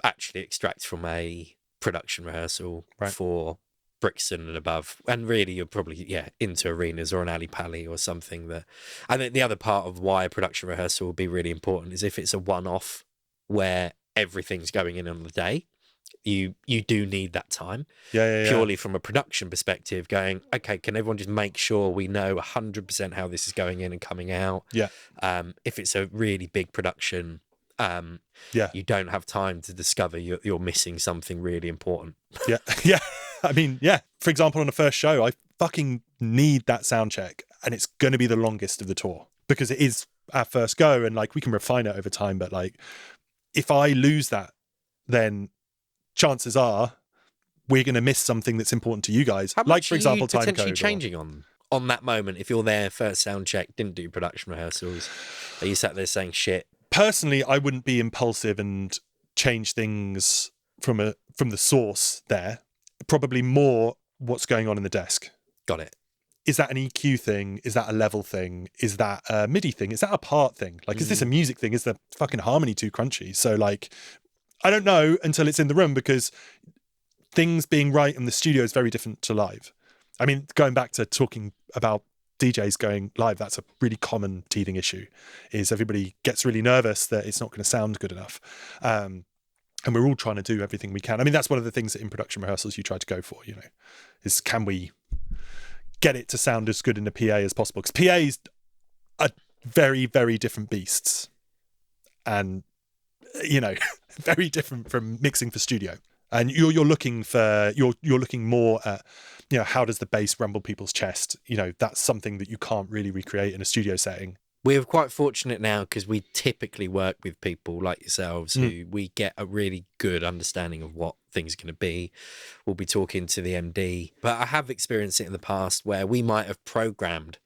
actually extract from a production rehearsal for Brixton and above. And really, you're probably into arenas or an alley pally or something. That I think the other part of why a production rehearsal would be really important is if it's a one-off where everything's going in on the day. You do need that time, purely from a production perspective, going, okay, can everyone just make sure we know 100% how this is going in and coming out? If it's a really big production, you don't have time to discover you're missing something really important. I mean, for example, on the first show, I fucking need that sound check, and it's going to be the longest of the tour because it is our first go, and like we can refine it over time. But like, if I lose that, then chances are we're going to miss something that's important to you guys. How like, much for example, are you time potentially code. Changing on on that moment, if you're there first sound check, didn't do production rehearsals, are you sat there saying shit? Personally, I wouldn't be impulsive and change things from the source there. Probably more what's going on in the desk. Got it. Is that an EQ thing? Is that a level thing? Is that a MIDI thing? Is that a part thing? Like, is this a music thing? Is the fucking harmony too crunchy? So, like, I don't know until it's in the room, because things being right in the studio is very different to live. I mean, going back to talking about DJs going live, that's a really common teething issue, is everybody gets really nervous that it's not going to sound good enough. And we're all trying to do everything we can. I mean, that's one of the things that in production rehearsals you try to go for, you know, is can we get it to sound as good in a PA as possible? Because PAs are very, very different beasts. And, you know, very different from mixing for studio. And you're looking more at, you know, how does the bass rumble people's chest? You know, that's something that you can't really recreate in a studio setting. We're quite fortunate now because we typically work with people like yourselves who we get a really good understanding of what things are going to be. We'll be talking to the MD. But I have experienced it in the past where we might have programmed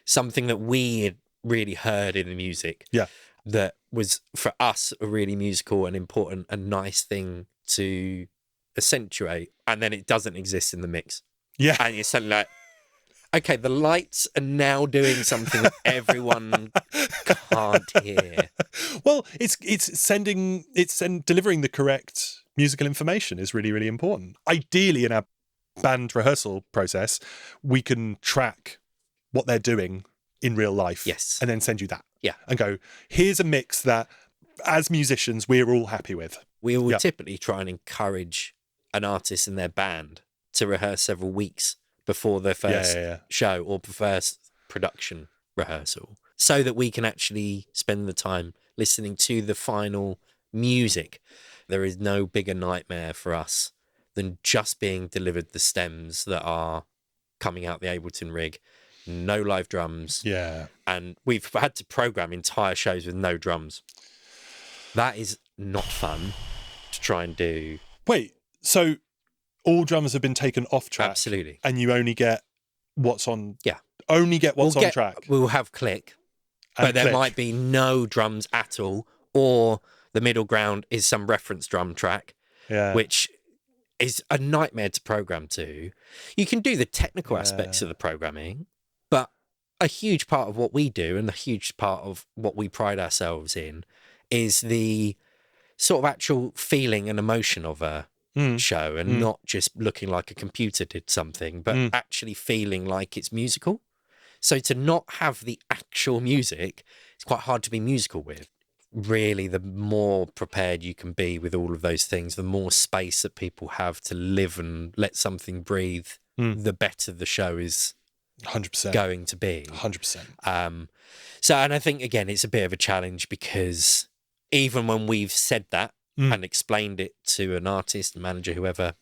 something that we had really heard in the music. Yeah. That was, for us, a really musical and important and nice thing to accentuate. And then it doesn't exist in the mix. Yeah. And you're suddenly like, okay, the lights are now doing something that everyone can't hear. Well, it's delivering the correct musical information is really, really important. Ideally, in our band rehearsal process, we can track what they're doing in real life. Yes. And then send you that. Yeah. And go, here's a mix that, as musicians, we're all happy with. We will typically try and encourage an artist and their band to rehearse several weeks before their first show or first production rehearsal, so that we can actually spend the time listening to the final music. There is no bigger nightmare for us than just being delivered the stems that are coming out the Ableton rig, no live drums. Yeah. And we've had to program entire shows with no drums. That is not fun to try and do. Wait, so all drums have been taken off track? Absolutely. And you only get what's on... Yeah. Only get what's on track? We'll have click, but there might be no drums at all, or the middle ground is some reference drum track, which is a nightmare to program to. You can do the technical aspects of the programming, but a huge part of what we do and a huge part of what we pride ourselves in is the sort of actual feeling and emotion of a show, and not just looking like a computer did something, but actually feeling like it's musical. So to not have the actual music, it's quite hard to be musical with. Really, the more prepared you can be with all of those things, the more space that people have to live and let something breathe, the better the show is 100% going to be. 100%. So, and I think, again, it's a bit of a challenge, because even when we've said that and explained it to an artist, manager, whoever,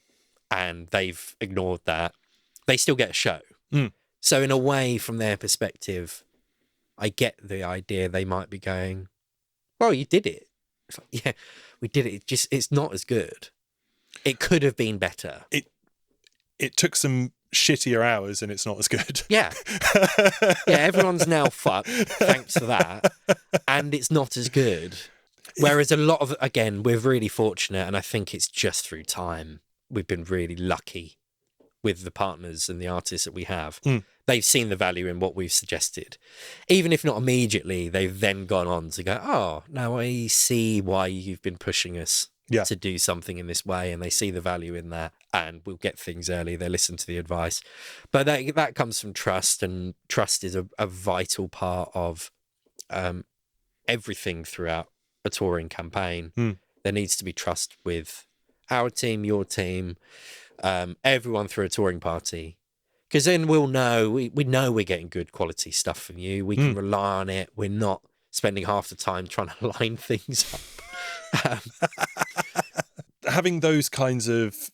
and they've ignored that, they still get a show. So in a way, from their perspective, I get the idea they might be going, well, you did it. It's like, yeah, we did it. It's not as good. It could have been better. It took some shittier hours and it's not as good. Yeah. Yeah, everyone's now fucked thanks to that. And it's not as good. Whereas a lot of, again, we're really fortunate, and I think it's just through time. We've been really lucky with the partners and the artists that we have. They've seen the value in what we've suggested. Even if not immediately, they've then gone on to go, oh, now I see why you've been pushing us to do something in this way, and they see the value in that, and we'll get things early. They listen to the advice. But that comes from trust, and trust is a vital part of everything throughout a touring campaign. There needs to be trust with our team, your team, everyone through a touring party, because then we'll know we know we're getting good quality stuff from you. We can rely on it. We're not spending half the time trying to line things up. Having those kinds of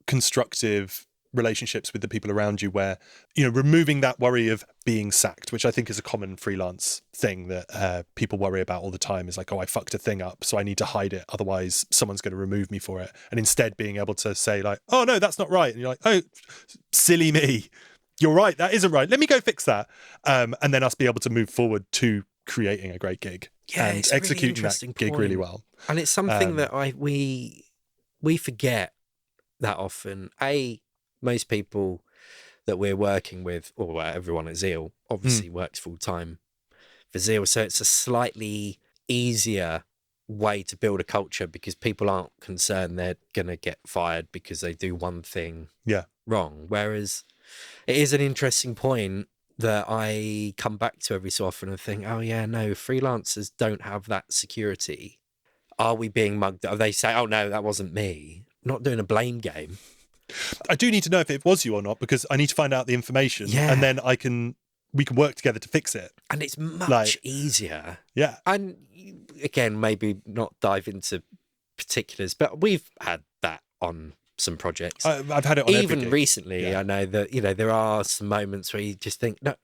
constructive relationships with the people around you, where, you know, removing that worry of being sacked, which I think is a common freelance thing that people worry about all the time, is like, oh, I fucked a thing up, so I need to hide it, otherwise someone's going to remove me for it. And instead being able to say like, oh no, that's not right, and you're like, oh, silly me, you're right, that isn't right. Let me go fix that. And then us be able to move forward to creating a great gig and it's a really executing interesting that gig really point. well. And it's something that we forget that often. Most people that we're working with, or everyone at Zeal, obviously works full time for Zeal, so it's a slightly easier way to build a culture because people aren't concerned they're gonna get fired because they do one thing wrong. Whereas it is an interesting point that I come back to every so often and think, oh yeah, no, freelancers don't have that security. Are we being mugged? Are they say, oh no, that wasn't me? I'm not doing a blame game. I do need to know if it was you or not, because I need to find out the information, and then we can work together to fix it. And it's much easier. Yeah. And again, maybe not dive into particulars, but we've had that on some projects. I've had it on even every gig. Recently. I know that there are some moments where you just think, no,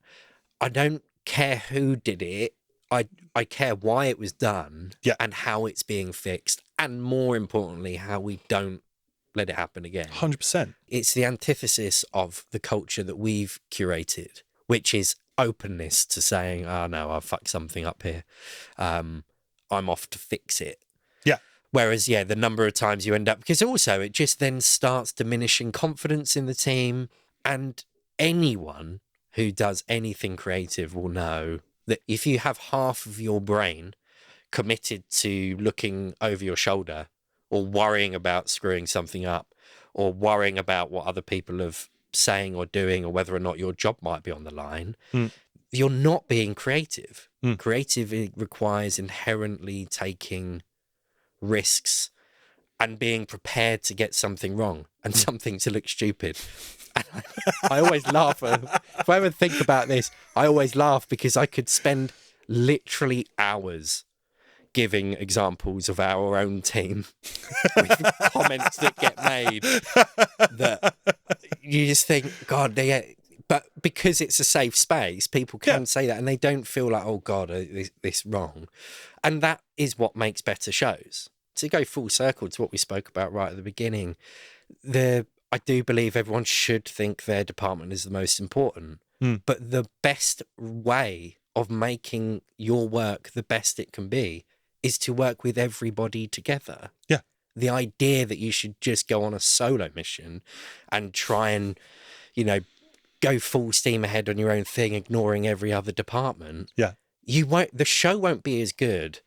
I don't care who did it. I care why it was done and how it's being fixed, and more importantly, how we don't let it happen again. 100%. It's the antithesis of the culture that we've curated, which is openness to saying, oh no, I've fucked something up here. I'm off to fix it. Yeah. Whereas, the number of times you end up, because also it just then starts diminishing confidence in the team. And anyone who does anything creative will know that if you have half of your brain committed to looking over your shoulder or worrying about screwing something up or worrying about what other people are saying or doing or whether or not your job might be on the line, you're not being creative. Creative requires inherently taking risks and being prepared to get something wrong and something to look stupid. And I always laugh. If I ever think about this, I always laugh because I could spend literally hours giving examples of our own team with comments that get made that you just think, God, but because it's a safe space, people can say that and they don't feel like, oh God, this wrong. And that is what makes better shows. To go full circle to what we spoke about right at the beginning, I do believe everyone should think their department is the most important. But the best way of making your work the best it can be is to work with everybody together. Yeah. The idea that you should just go on a solo mission and try and, go full steam ahead on your own thing, ignoring every other department. Yeah. The show won't be as good.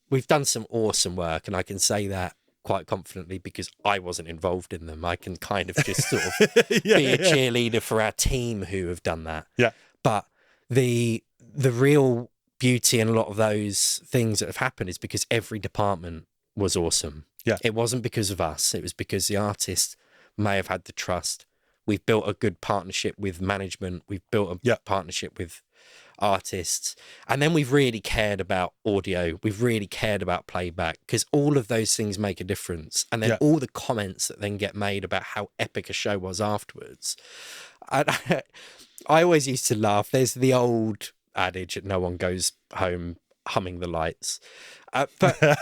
We've done some awesome work, and I can say that quite confidently because I wasn't involved in them. I can kind of just sort of be a cheerleader for our team who have done that. Yeah. But the real beauty in a lot of those things that have happened is because every department was awesome. Yeah. It wasn't because of us. It was because the artist may have had the trust. We've built a good partnership with management. We've built a partnership with artists. And then we've really cared about audio. We've really cared about playback because all of those things make a difference. And then all the comments that then get made about how epic a show was afterwards. I always used to laugh. There's the old adage that no one goes home humming the lights. But and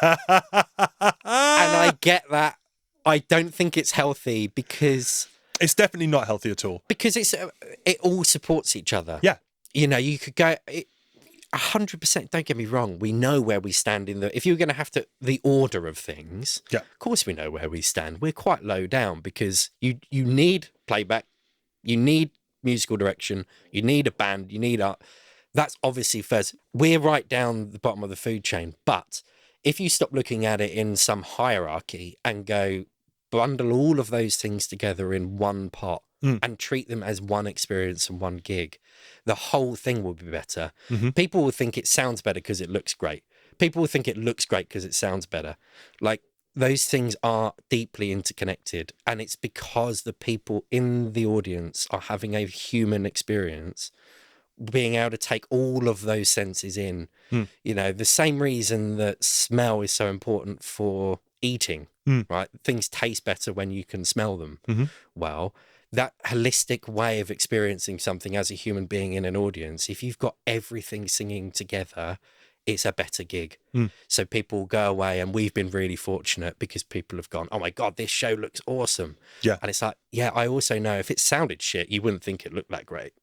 I get that. I don't think it's healthy because it's definitely not healthy at all. Because it all supports each other. Yeah. You could go 100%. Don't get me wrong. We know where we stand if you're going to have the order of things. Yeah. Of course we know where we stand. We're quite low down because you need playback, you need musical direction, you need a band, you need art. That's obviously first. We're right down the bottom of the food chain. But if you stop looking at it in some hierarchy and go bundle all of those things together in one pot and treat them as one experience and one gig, the whole thing will be better. People will think it sounds better because it looks great. People will think it looks great because it sounds better. Like, those things are deeply interconnected, and it's because the people in the audience are having a human experience, being able to take all of those senses in. The same reason that smell is so important for eating, right? Things taste better when you can smell them. Well, that holistic way of experiencing something as a human being in an audience, if you've got everything singing together, it's a better gig. Mm. So people go away, and we've been really fortunate because people have gone, oh my God, this show looks awesome. Yeah. And it's like, yeah, I also know if it sounded shit, you wouldn't think it looked that great.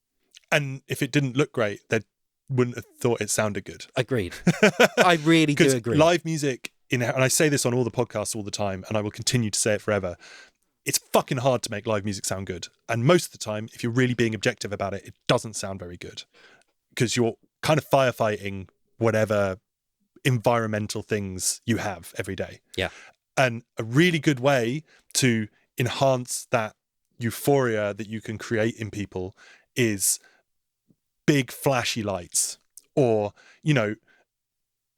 And if it didn't look great, they wouldn't have thought it sounded good. Agreed. I really do agree. Live music, and I say this on all the podcasts all the time, and I will continue to say it forever, it's fucking hard to make live music sound good. And most of the time, if you're really being objective about it, it doesn't sound very good because you're kind of firefighting whatever environmental things you have every day. Yeah. And a really good way to enhance that euphoria that you can create in people is big flashy lights, or, you know,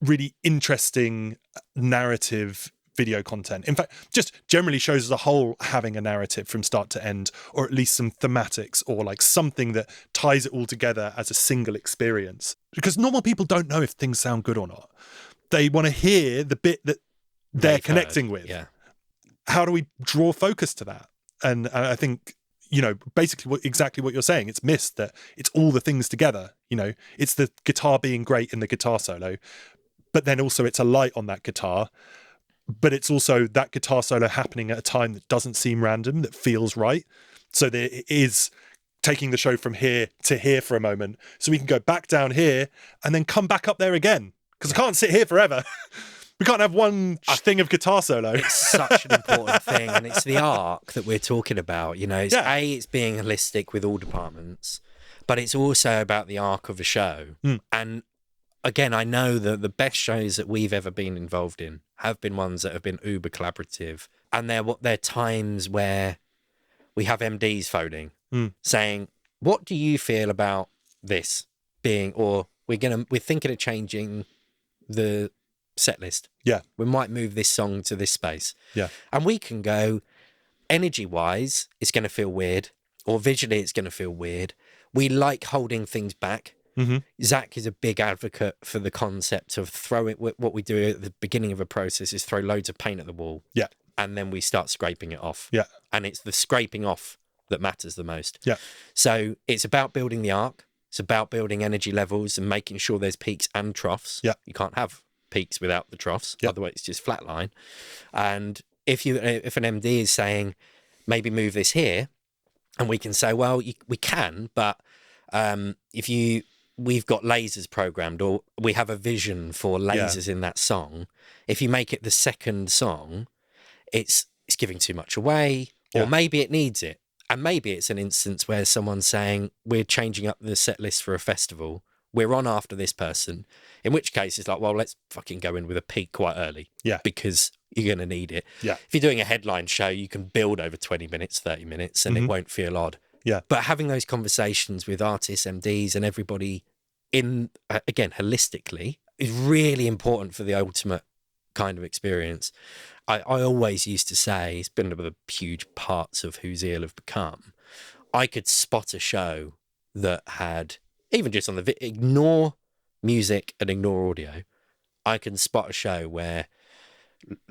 really interesting narrative video content. In fact, just generally shows as a whole having a narrative from start to end, or at least some thematics, or like something that ties it all together as a single experience. Because normal people don't know if things sound good or not. They want to hear the bit that they're connecting with. Yeah. How do we draw focus to that? And I think, you know, basically exactly what you're saying, it's missed that it's all the things together. You know, it's the guitar being great in the guitar solo, but then also it's a light on that guitar, but it's also that guitar solo happening at a time that doesn't seem random, that feels right. So there it is taking the show from here to here for a moment, so we can go back down here and then come back up there again. Because I can't sit here forever. We can't have one thing of guitar solo. It's such an important thing, and it's the arc that we're talking about. You know, it's it's being holistic with all departments, but it's also about the arc of a show. And again, I know that the best shows that we've ever been involved in have been ones that have been uber collaborative, and they're times where we have MDs phoning, saying, "What do you feel about this being?" Or we're thinking of changing the set list. Yeah. We might move this song to this space. Yeah. And we can go, energy wise, it's going to feel weird, or visually it's going to feel weird. We like holding things back. Zach is a big advocate for the concept of throwing, what we do at the beginning of a process is throw loads of paint at the wall. Yeah. And then we start scraping it off. Yeah. And it's the scraping off that matters the most. Yeah. So it's about building the arc. It's about building energy levels and making sure there's peaks and troughs. Yeah. You can't have peaks without the troughs. Yeah. Otherwise it's just flatline. And if an MD is saying, maybe move this here, and we can say, well, we can, but we've got lasers programmed, or we have a vision for lasers in that song. If you make it the second song, it's giving too much away, or maybe it needs it. And maybe it's an instance where someone's saying, we're changing up the set list for a festival. We're on after this person. In which case, it's like, well, let's fucking go in with a peak quite early. Yeah. Because you're going to need it. Yeah. If you're doing a headline show, you can build over 20 minutes, 30 minutes, and it won't feel odd. Yeah. But having those conversations with artists, MDs, and everybody again, holistically, is really important for the ultimate kind of experience. I always used to say, it's been one of the huge parts of who Zeal have become. I could spot a show that had, even just on the ignore music and ignore audio, I can spot a show where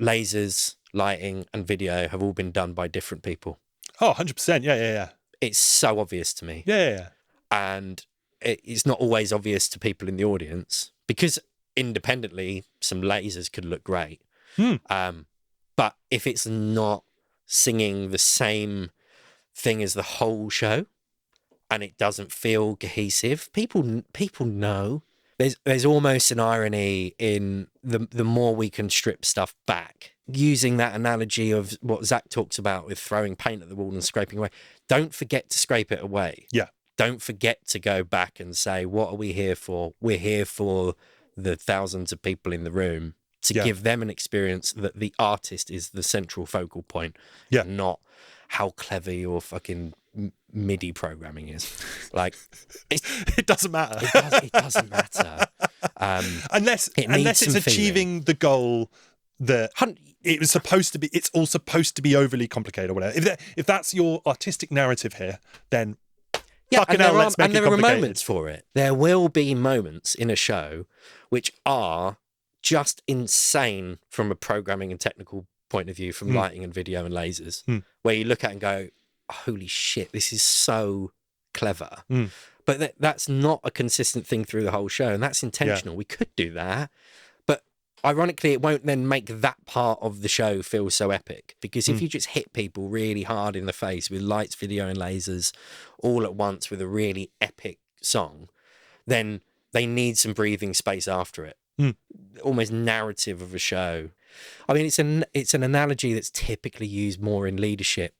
lasers, lighting, and video have all been done by different people. Oh, 100%. Yeah. It's so obvious to me. Yeah. And it's not always obvious to people in the audience, because independently, some lasers could look great. But if it's not singing the same thing as the whole show, and it doesn't feel cohesive, people know. There's almost an irony in the more we can strip stuff back. Using that analogy of what Zach talks about with throwing paint at the wall and scraping away, don't forget to scrape it away. Yeah. Don't forget to go back and say, what are we here for? We're here for the thousands of people in the room, to give them an experience that the artist is the central focal point, not how clever your fucking MIDI programming is. Like, it doesn't matter. It doesn't matter. Unless it's achieving the goal that it was supposed to be. It's all supposed to be overly complicated or whatever. If that's your artistic narrative here, then fucking hell, let's make it complicated. There are moments for it. There will be moments in a show which are just insane from a programming and technical point of view, from lighting and video and lasers, where you look at it and go, holy shit, this is so clever. But that's not a consistent thing through the whole show, and that's intentional. We could do that, but ironically, it won't then make that part of the show feel so epic. Because if you just hit people really hard in the face with lights, video, and lasers all at once with a really epic song, then they need some breathing space after it. Almost narrative of a show. I mean, it's an analogy that's typically used more in leadership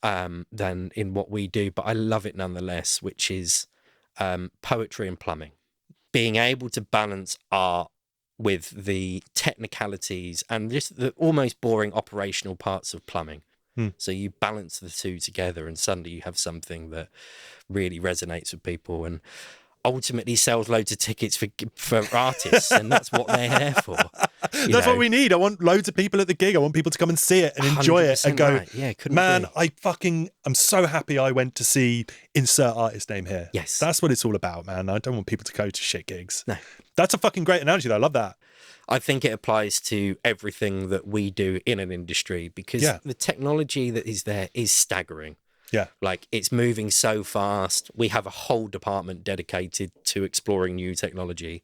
than in what we do, but I love it nonetheless, which is poetry and plumbing. Being able to balance art with the technicalities and just the almost boring operational parts of plumbing. So you balance the two together, and suddenly you have something that really resonates with people and ultimately sells loads of tickets for artists, and that's what they're there for. That's what we need. I want loads of people at the gig. I want people to come and see it and enjoy it and go, right. Yeah, man, I'm so happy I went to see insert artist name here. Yes. That's what it's all about, man. I don't want people to go to shit gigs. No. That's a fucking great analogy, though. I love that. I think it applies to everything that we do in an industry, because the technology that is there is staggering. Yeah. Like, it's moving so fast. We have a whole department dedicated to exploring new technology.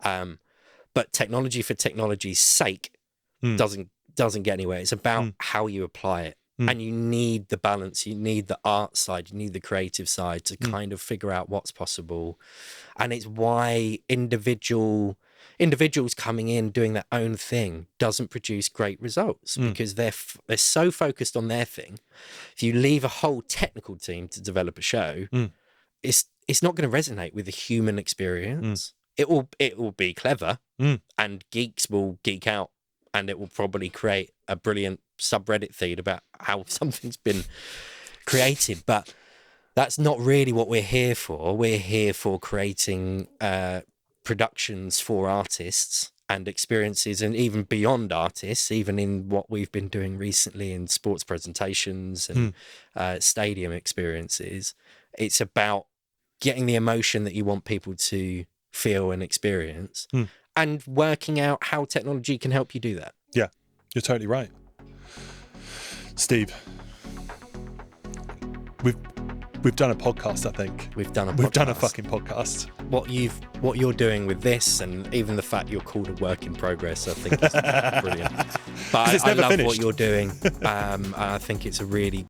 But technology for technology's sake doesn't get anywhere. It's about how you apply it. And you need the balance. You need the art side. You need the creative side to kind of figure out what's possible. And it's why individuals coming in doing their own thing doesn't produce great results, because they're so focused on their thing. If you leave a whole technical team to develop a show, it's not going to resonate with the human experience. It will be clever, and geeks will geek out, and it will probably create a brilliant subreddit feed about how something's been created. But that's not really what we're here for. We're here for creating productions for artists and experiences, and even beyond artists, even in what we've been doing recently in sports presentations and stadium experiences. It's about getting the emotion that you want people to feel and experience, and working out how technology can help you do that. Yeah, you're totally right. Steve, we've done a podcast, I think. We've done a fucking podcast. What you're doing with this, and even the fact you're called a work in progress, I think is brilliant. But I love finished. what you're doing. I think it's a really